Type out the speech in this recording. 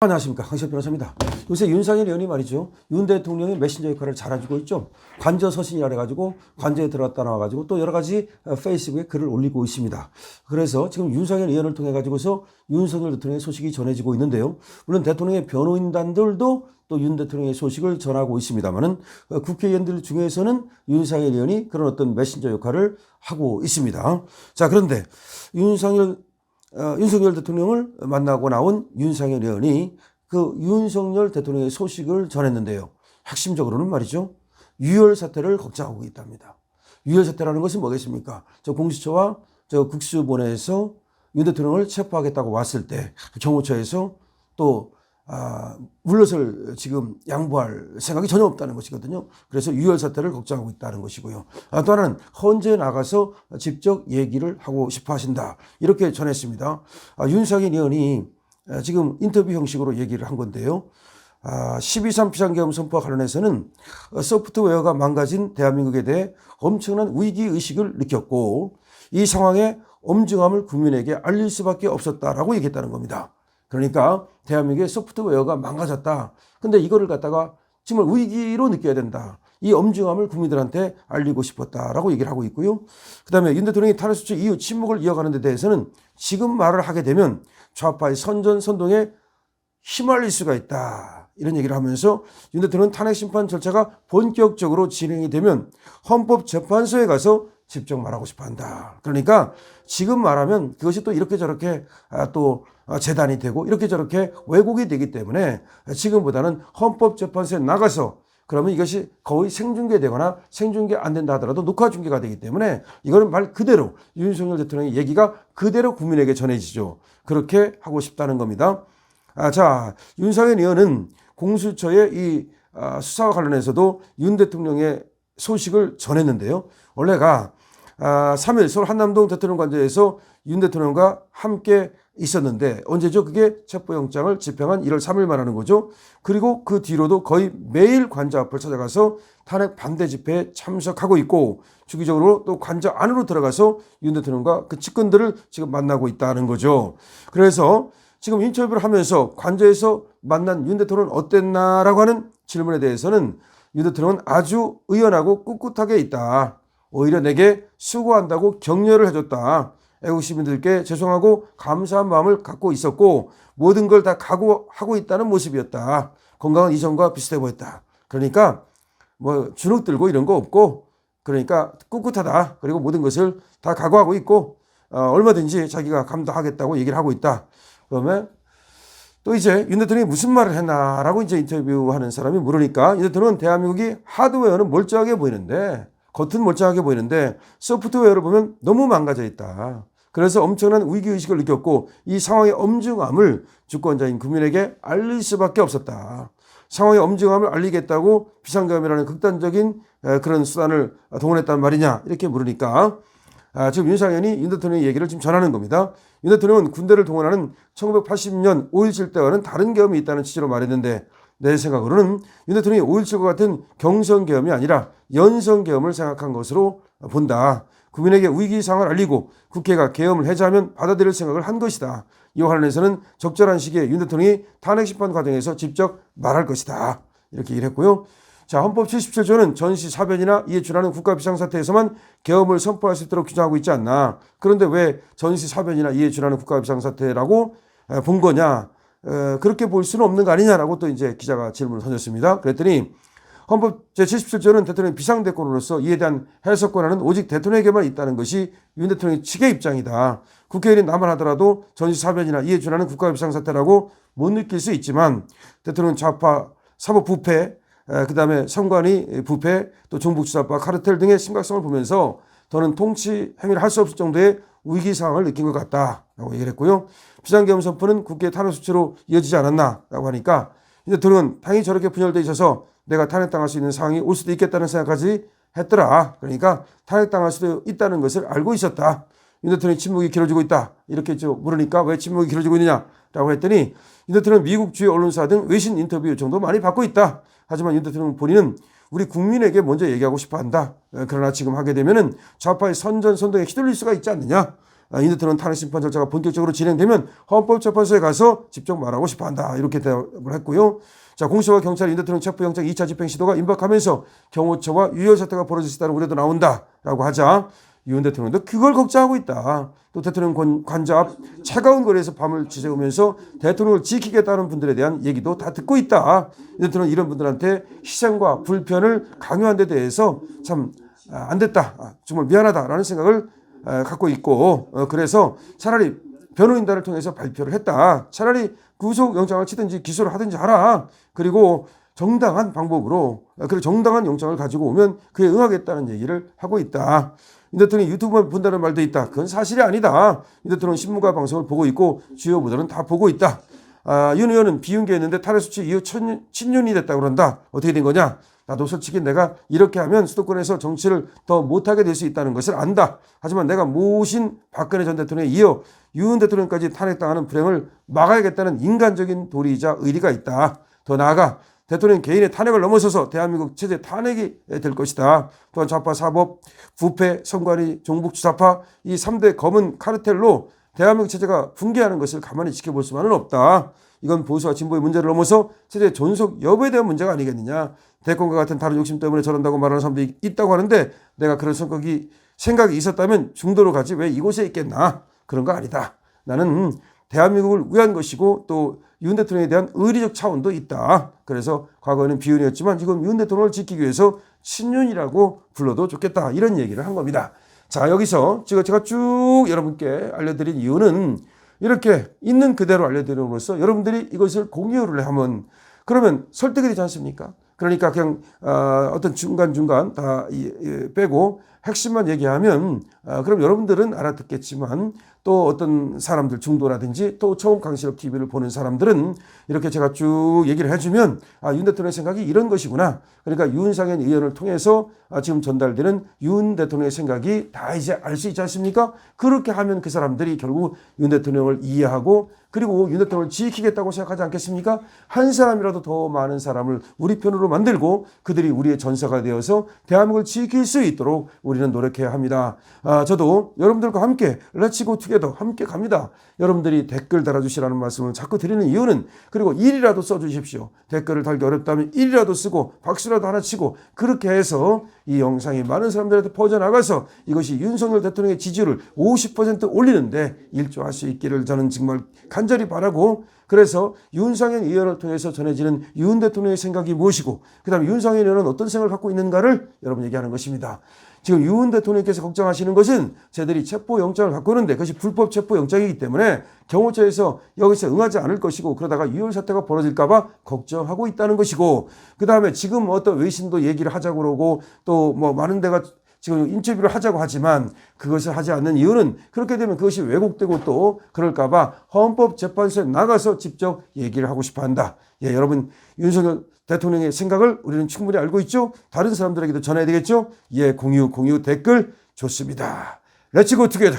안녕하십니까, 강시혁 변호사입니다. 요새 윤석열 의원이 말이죠, 윤 대통령의 메신저 역할을 잘해주고 있죠. 관저 서신이라 해가지고 관저에 들어갔다 나와가지고 또 여러 가지 페이스북에 글을 올리고 있습니다. 그래서 지금 윤석열 의원을 통해 가지고서 윤석열 대통령의 소식이 전해지고 있는데요. 물론 대통령의 변호인단들도 또 윤 대통령의 소식을 전하고 있습니다만은 국회의원들 중에서는 윤석열 의원이 그런 어떤 메신저 역할을 하고 있습니다. 자, 그런데 윤석열 대통령을 만나고 나온 윤석열 의원이 그 윤석열 대통령의 소식을 전했는데요. 핵심적으로는 말이죠, 유혈 사태를 걱정하고 있답니다. 유혈 사태라는 것은 뭐겠습니까? 저 공수처와 저 국수본에서 윤 대통령을 체포하겠다고 왔을 때 경호처에서 또 물러설 지금 양보할 생각이 전혀 없다는 것이거든요. 그래서 유혈 사태를 걱정하고 있다는 것이고요. 또 하나는 헌재에 나가서 직접 얘기를 하고 싶어 하신다, 이렇게 전했습니다. 윤석열 의원이 지금 인터뷰 형식으로 얘기를 한 건데요. 12.3 비상계엄 선포와 관련해서는 소프트웨어가 망가진 대한민국에 대해 엄청난 위기의식을 느꼈고 이 상황에 엄중함을 국민에게 알릴 수밖에 없었다라고 얘기했다는 겁니다. 그러니까 대한민국의 소프트웨어가 망가졌다. 근데 이거를 갖다가 정말 위기로 느껴야 된다. 이 엄중함을 국민들한테 알리고 싶었다라고 얘기를 하고 있고요. 그다음에 윤 대통령이 탄핵소추 이후 침묵을 이어가는 데 대해서는 지금 말을 하게 되면 좌파의 선전선동에 휘말릴 수가 있다, 이런 얘기를 하면서 윤 대통령은 탄핵심판 절차가 본격적으로 진행이 되면 헌법재판소에 가서 직접 말하고 싶어 한다. 그러니까 지금 말하면 그것이 또 이렇게 저렇게 또 재단이 되고 이렇게 저렇게 왜곡이 되기 때문에 지금보다는 헌법재판소에 나가서, 그러면 이것이 거의 생중계되거나 생중계 안 된다 하더라도 녹화 중계가 되기 때문에 이거는 말 그대로 윤석열 대통령의 얘기가 그대로 국민에게 전해지죠. 그렇게 하고 싶다는 겁니다. 자, 윤석열 의원은 공수처의 이 수사와 관련해서도 윤 대통령의 소식을 전했는데요. 원래가 3일 서울 한남동 대통령 관저에서 윤 대통령과 함께 있었는데, 언제죠? 그게 체포영장을 집행한 1월 3일 말하는 거죠. 그리고 그 뒤로도 거의 매일 관저 앞을 찾아가서 탄핵 반대 집회에 참석하고 있고, 주기적으로 또 관저 안으로 들어가서 윤 대통령과 그 측근들을 지금 만나고 있다는 거죠. 그래서 지금 인터뷰를 하면서 관저에서 만난 윤 대통령은 어땠나라고 하는 질문에 대해서는 윤 대통령은 아주 의연하고 꿋꿋하게 있다. 오히려 내게 수고한다고 격려를 해줬다. 애국 시민들께 죄송하고 감사한 마음을 갖고 있었고 모든 걸 다 각오하고 있다는 모습이었다. 건강은 이전과 비슷해 보였다. 그러니까 뭐 주눅 들고 이런 거 없고, 그러니까 꿋꿋하다. 그리고 모든 것을 다 각오하고 있고 얼마든지 자기가 감당하겠다고 얘기를 하고 있다. 그러면 또 이제 윤 대통령이 무슨 말을 했나라고 이제 인터뷰하는 사람이 물으니까, 윤 대통령은 대한민국이 하드웨어는 멀쩡하게 보이는데, 겉은 멀쩡하게 보이는데 소프트웨어를 보면 너무 망가져 있다. 그래서 엄청난 위기의식을 느꼈고 이 상황의 엄중함을 주권자인 국민에게 알릴 수밖에 없었다. 상황의 엄중함을 알리겠다고 비상계엄이라는 극단적인 그런 수단을 동원했단 말이냐, 이렇게 물으니까 지금 윤상현이 윤 대통령의 얘기를 지금 전하는 겁니다. 윤 대통령은 군대를 동원하는 1980년 5.17 때와는 다른 계엄이 있다는 취지로 말했는데, 내 생각으로는 윤 대통령이 5.17과 같은 경선계엄이 아니라 연선계엄을 생각한 것으로 본다. 국민에게 위기 상황을 알리고 국회가 계엄을 해제하면 받아들일 생각을 한 것이다. 이와 관련해서는 적절한 시기에 윤 대통령이 탄핵심판 과정에서 직접 말할 것이다. 이렇게 얘기를 했고요. 자, 헌법 77조는 전시 사변이나 이에 준하는 국가 비상사태에서만 계엄을 선포할 수 있도록 규정하고 있지 않나. 그런데 왜 전시 사변이나 이에 준하는 국가 비상사태라고 본 거냐. 그렇게 볼 수는 없는 거 아니냐라고 또 이제 기자가 질문을 던졌습니다. 그랬더니 헌법 제77조는 대통령의 비상대권으로서 이에 대한 해석권한은 오직 대통령에게만 있다는 것이 윤 대통령 측의 입장이다. 국회의원이 남한하더라도 전시사변이나 이에 준하는 국가 비상사태라고 못 느낄 수 있지만 대통령 좌파 사법 부패, 그 다음에 선관위 부패, 또 종북주사파 카르텔 등의 심각성을 보면서 더는 통치 행위를 할 수 없을 정도의 위기 상황을 느낀 것 같다라고 얘기를 했고요. 비상계엄 선포는 국회 탄핵 수치로 이어지지 않았나라고 하니까 윤 대통령은 당연히 저렇게 분열돼 있어서 내가 탄핵당할 수 있는 상황이 올 수도 있겠다는 생각까지 했더라. 그러니까 탄핵당할 수도 있다는 것을 알고 있었다. 윤 대통령의 침묵이 길어지고 있다. 이렇게 물으니까 왜 침묵이 길어지고 있느냐라고 했더니 윤 대통령은 미국 주요 언론사 등 외신 인터뷰 요청도 많이 받고 있다. 하지만 윤 대통령 본인은 우리 국민에게 먼저 얘기하고 싶어 한다. 그러나 지금 하게 되면은 좌파의 선전선동에 휘둘릴 수가 있지 않느냐. 윤 대통령 탄핵 심판 절차가 본격적으로 진행되면 헌법재판소에 가서 직접 말하고 싶어 한다. 이렇게 대답을 했고요. 자, 공수처와 경찰이 윤 대통령 체포영장 2차 집행 시도가 임박하면서 경호처와 유혈 사태가 벌어질 수 있다는 우려도 나온다라고 하자 윤 대통령도 그걸 걱정하고 있다. 또 대통령 관저 앞 차가운 거리에서 밤을 지새우면서 대통령을 지키겠다는 분들에 대한 얘기도 다 듣고 있다. 윤 대통령은 이런 분들한테 희생과 불편을 강요한 데 대해서 참 안 됐다. 정말 미안하다라는 생각을 갖고 있고 그래서 차라리 변호인단을 통해서 발표를 했다. 차라리 구속영장을 치든지 기소를 하든지 하라. 그리고 정당한 방법으로 그리고 정당한 영장을 가지고 오면 그에 응하겠다는 얘기를 하고 있다. 윤 대통령이 유튜브만 본다는 말도 있다. 그건 사실이 아니다. 윤 대통령은 신문과 방송을 보고 있고 주요 보도는 다 보고 있다. 윤 의원은 비윤계였는데 탄핵 수치 이후 친윤이 됐다고 그런다. 어떻게 된 거냐? 나도 솔직히 내가 이렇게 하면 수도권에서 정치를 더 못하게 될 수 있다는 것을 안다. 하지만 내가 모신 박근혜 전 대통령에 이어 윤 대통령까지 탄핵당하는 불행을 막아야겠다는 인간적인 도리이자 의리가 있다. 더 나아가 대통령 개인의 탄핵을 넘어서서 대한민국 체제 탄핵이 될 것이다. 또한 좌파 사법, 부패, 선관위, 종북주사파 이 3대 검은 카르텔로 대한민국 체제가 붕괴하는 것을 가만히 지켜볼 수만은 없다. 이건 보수와 진보의 문제를 넘어서 체제 존속 여부에 대한 문제가 아니겠느냐. 대권과 같은 다른 욕심 때문에 저런다고 말하는 사람들이 있다고 하는데 내가 그런 생각이 있었다면 중도로 가지 왜 이곳에 있겠나. 그런 거 아니다. 나는 대한민국을 위한 것이고 또 윤 대통령에 대한 의리적 차원도 있다. 그래서 과거에는 비윤이었지만 지금 윤 대통령을 지키기 위해서 친윤이라고 불러도 좋겠다. 이런 얘기를 한 겁니다. 자, 여기서 제가 쭉 여러분께 알려드린 이유는 이렇게 있는 그대로 알려드림으로써 여러분들이 이것을 공유를 하면 그러면 설득이 되지 않습니까? 그러니까 그냥 어떤 중간중간 다 빼고 핵심만 얘기하면 그럼 여러분들은 알아듣겠지만 또 어떤 사람들 중도라든지 또 처음 강실업 TV를 보는 사람들은 이렇게 제가 쭉 얘기를 해주면 윤 대통령의 생각이 이런 것이구나. 그러니까 윤상현 의원을 통해서 지금 전달되는 윤 대통령의 생각이 다 이제 알 수 있지 않습니까? 그렇게 하면 그 사람들이 결국 윤 대통령을 이해하고 그리고 윤 대통령을 지키겠다고 생각하지 않겠습니까? 한 사람이라도 더 많은 사람을 우리 편으로 만들고 그들이 우리의 전사가 되어서 대한민국을 지킬 수 있도록 우리는 노력해야 합니다. 저도 여러분들과 함께 렛츠고 투게더 함께 갑니다. 여러분들이 댓글 달아주시라는 말씀을 자꾸 드리는 이유는 그리고 일이라도 써주십시오. 댓글을 달기 어렵다면 일이라도 쓰고 박수라도 하나 치고 그렇게 해서 이 영상이 많은 사람들한테 퍼져나가서 이것이 윤석열 대통령의 지지율을 50% 올리는데 일조할 수 있기를 저는 정말 간절히 바라고 그래서 윤상현 의원을 통해서 전해지는 윤 대통령의 생각이 무엇이고 그 다음에 윤상현 의원은 어떤 생각을 갖고 있는가를 여러분 얘기하는 것입니다. 지금 윤 대통령께서 걱정하시는 것은 저희들이 체포영장을 갖고 있는데 그것이 불법 체포영장이기 때문에 경호처에서 여기서 응하지 않을 것이고 그러다가 유혈 사태가 벌어질까 봐 걱정하고 있다는 것이고 그 다음에 지금 어떤 외신도 얘기를 하자고 그러고 또 뭐 많은 데가 지금 인터뷰를 하자고 하지만 그것을 하지 않는 이유는 그렇게 되면 그것이 왜곡되고 또 그럴까 봐 헌법재판소에 나가서 직접 얘기를 하고 싶어 한다. 예, 여러분 윤석열 대통령의 생각을 우리는 충분히 알고 있죠? 다른 사람들에게도 전해야 되겠죠? 예, 공유, 댓글 좋습니다. 렛츠 고 투게더.